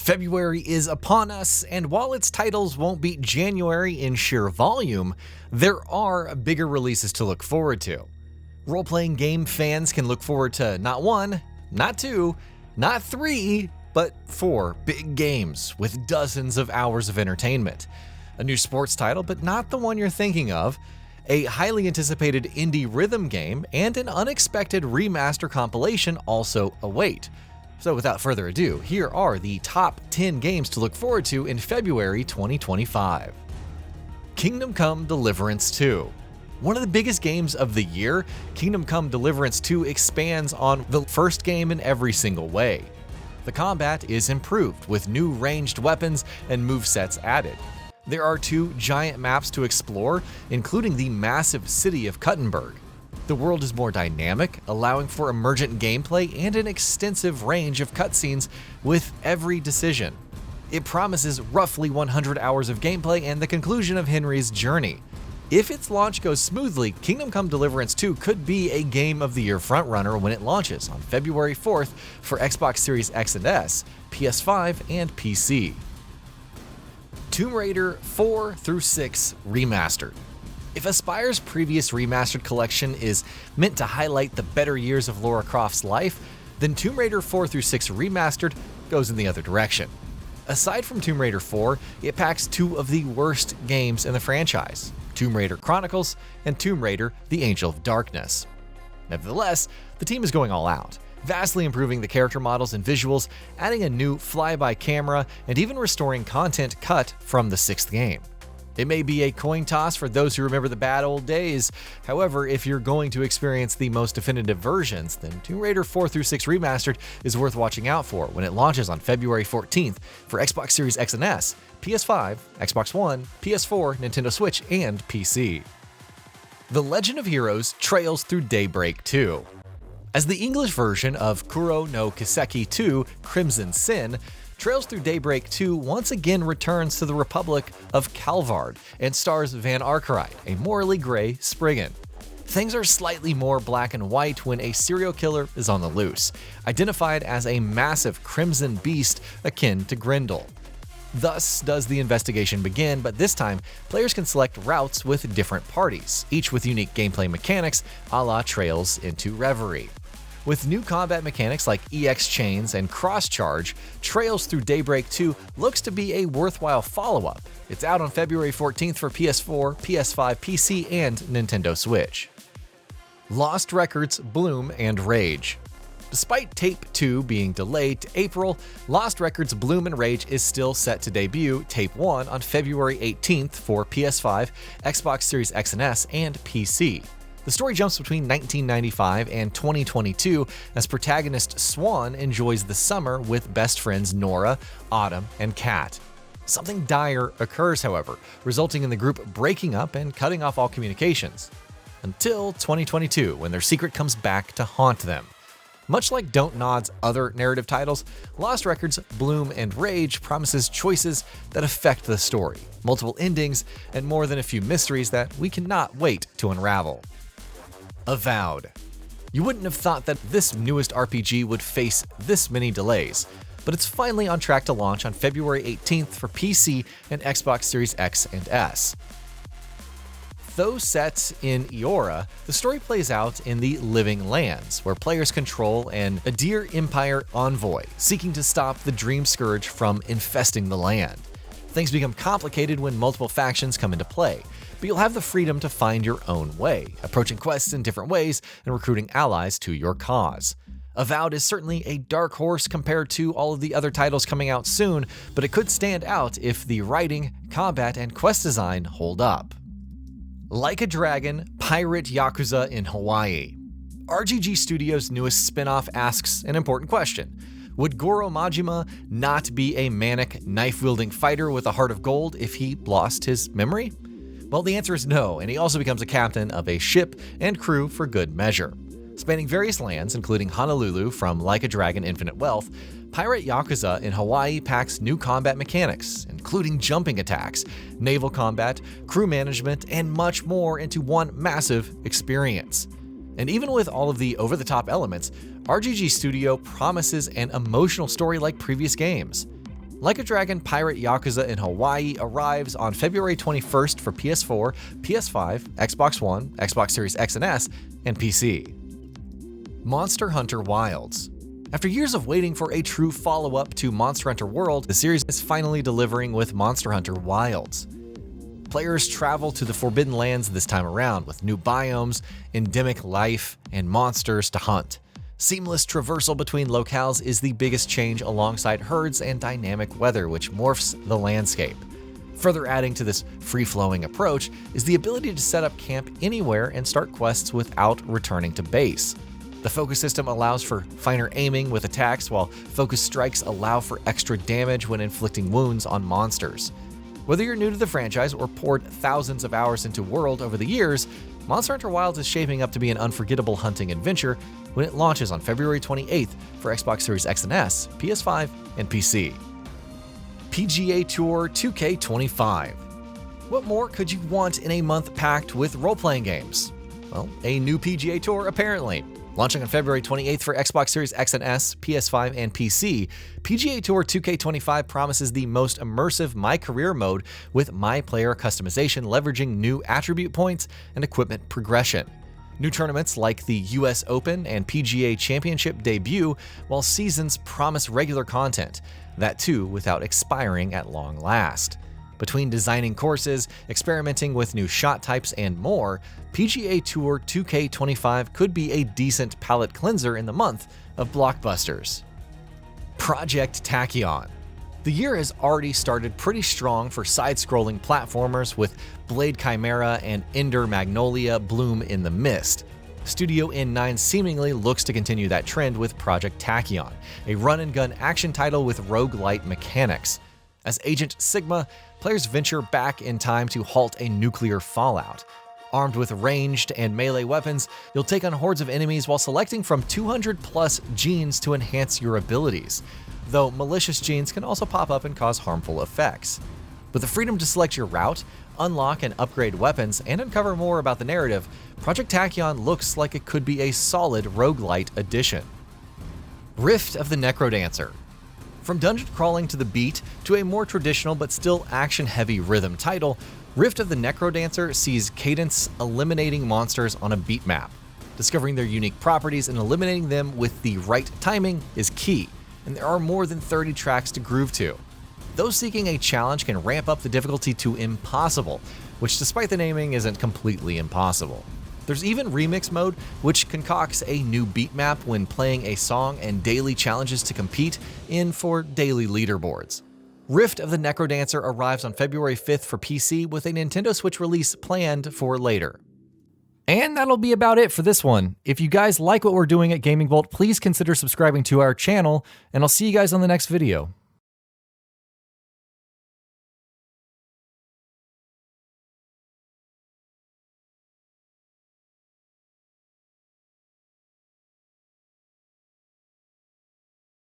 February is upon us, and while its titles won't beat January in sheer volume, there are bigger releases to look forward to. Role-playing game fans can look forward to not one, not two, not three, but 4 big games with dozens of hours of entertainment. A new sports title, but not the one you're thinking of, a highly anticipated indie rhythm game, and an unexpected remaster compilation also await. So without further ado, here are the top 10 games to look forward to in February 2025. Kingdom Come: Deliverance 2. One of the biggest games of the year, Kingdom Come: Deliverance 2 expands on the first game in every single way. The combat is improved with new ranged weapons and movesets added. There are 2 giant maps to explore, including the massive city of Kuttenberg. The world is more dynamic, allowing for emergent gameplay and an extensive range of cutscenes with every decision. It promises roughly 100 hours of gameplay and the conclusion of Henry's journey. If its launch goes smoothly, Kingdom Come: Deliverance 2 could be a Game of the Year frontrunner when it launches on February 4th for Xbox Series X and S, PS5, and PC. Tomb Raider 4 through 6 Remastered. If Aspire's previous Remastered collection is meant to highlight the better years of Lara Croft's life, then Tomb Raider 4 through 6 Remastered goes in the other direction. Aside from Tomb Raider 4, it packs 2 of the worst games in the franchise, Tomb Raider Chronicles and Tomb Raider: The Angel of Darkness. Nevertheless, the team is going all out, vastly improving the character models and visuals, adding a new flyby camera, and even restoring content cut from the 6th game. It may be a coin toss for those who remember the bad old days. However, if you're going to experience the most definitive versions, then Tomb Raider 4 through 6 Remastered is worth watching out for when it launches on February 14th for Xbox Series X and S, PS5, Xbox One, PS4, Nintendo Switch, and PC. The Legend of Heroes Trails Through Daybreak 2. As the English version of Kuro no Kiseki 2 Crimson Sin, Trails Through Daybreak 2 once again returns to the Republic of Calvard and stars Van Arkerite, a morally gray Spriggan. Things are slightly more black and white when a serial killer is on the loose, identified as a massive crimson beast akin to Grendel. Thus does the investigation begin, but this time, players can select routes with different parties, each with unique gameplay mechanics a la Trails into Reverie. With new combat mechanics like EX chains and cross charge, Trails Through Daybreak 2 looks to be a worthwhile follow-up. It's out on February 14th for PS4, PS5, PC, and Nintendo Switch. Lost Records Bloom and Rage. Despite Tape 2 being delayed to April, Lost Records Bloom and Rage is still set to debut Tape 1 on February 18th for PS5, Xbox Series X and S, and PC. The story jumps between 1995 and 2022 as protagonist Swan enjoys the summer with best friends Nora, Autumn, and Kat. Something dire occurs, however, resulting in the group breaking up and cutting off all communications. Until 2022, when their secret comes back to haunt them. Much like Don't Nod's other narrative titles, Lost Records Bloom and Rage promises choices that affect the story, multiple endings, and more than a few mysteries that we cannot wait to unravel. Avowed. You wouldn't have thought that this newest RPG would face this many delays, but it's finally on track to launch on February 18th for PC and Xbox Series X and S. Though set in Eora, the story plays out in the Living Lands, where players control an Adir Empire envoy seeking to stop the Dream Scourge from infesting the land. Things become complicated when multiple factions come into play, but you'll have the freedom to find your own way, approaching quests in different ways and recruiting allies to your cause. Avowed is certainly a dark horse compared to all of the other titles coming out soon, but it could stand out if the writing, combat, and quest design hold up. Like a Dragon, Pirate Yakuza in Hawaii. RGG Studio's newest spin-off asks an important question. Would Goro Majima not be a manic, knife-wielding fighter with a heart of gold if he lost his memory? Well, the answer is no, and he also becomes a captain of a ship and crew for good measure. Spanning various lands, including Honolulu from Like a Dragon Infinite Wealth, Pirate Yakuza in Hawaii packs new combat mechanics, including jumping attacks, naval combat, crew management, and much more into one massive experience. And even with all of the over-the-top elements, RGG Studio promises an emotional story like previous games. Like a Dragon Pirate Yakuza in Hawaii arrives on February 21st for PS4, PS5, Xbox One, Xbox Series X and S, and PC. Monster Hunter Wilds. After years of waiting for a true follow-up to Monster Hunter World, the series is finally delivering with Monster Hunter Wilds. Players travel to the Forbidden Lands this time around with new biomes, endemic life, and monsters to hunt. Seamless traversal between locales is the biggest change alongside herds and dynamic weather, which morphs the landscape. Further adding to this free-flowing approach is the ability to set up camp anywhere and start quests without returning to base. The focus system allows for finer aiming with attacks, while focus strikes allow for extra damage when inflicting wounds on monsters. Whether you're new to the franchise or poured thousands of hours into World over the years, Monster Hunter Wilds is shaping up to be an unforgettable hunting adventure when it launches on February 28th for Xbox Series X and S, PS5, and PC. PGA Tour 2K25. What more could you want in a month packed with role-playing games? Well, a new PGA Tour apparently. Launching on February 28th for Xbox Series X and S, PS5, and PC, PGA Tour 2K25 promises the most immersive My Career mode with My Player customization leveraging new attribute points and equipment progression. New tournaments like the US Open and PGA Championship debut, while seasons promise regular content, that too without expiring at long last. Between designing courses, experimenting with new shot types, and more, PGA Tour 2K25 could be a decent palate cleanser in the month of blockbusters. Project Tachyon. The year has already started pretty strong for side-scrolling platformers with Blade Chimera and Ender Magnolia bloom in the mist. Studio N9 seemingly looks to continue that trend with Project Tachyon, a run-and-gun action title with roguelite mechanics. As Agent Sigma, players venture back in time to halt a nuclear fallout. Armed with ranged and melee weapons, you'll take on hordes of enemies while selecting from 200+ genes to enhance your abilities, though malicious genes can also pop up and cause harmful effects. With the freedom to select your route, unlock and upgrade weapons, and uncover more about the narrative, Project Tachyon looks like it could be a solid roguelite addition. Rift of the Necrodancer. From dungeon crawling to the beat to a more traditional but still action-heavy rhythm title, Rift of the Necrodancer sees Cadence eliminating monsters on a beat map. Discovering their unique properties and eliminating them with the right timing is key, and there are more than 30 tracks to groove to. Those seeking a challenge can ramp up the difficulty to impossible, which despite the naming isn't completely impossible. There's even Remix mode, which concocts a new beat map when playing a song and daily challenges to compete in for daily leaderboards. Rift of the Necrodancer arrives on February 5th for PC with a Nintendo Switch release planned for later. And that'll be about it for this one. If you guys like what we're doing at GamingBolt, please consider subscribing to our channel, and I'll see you guys on the next video.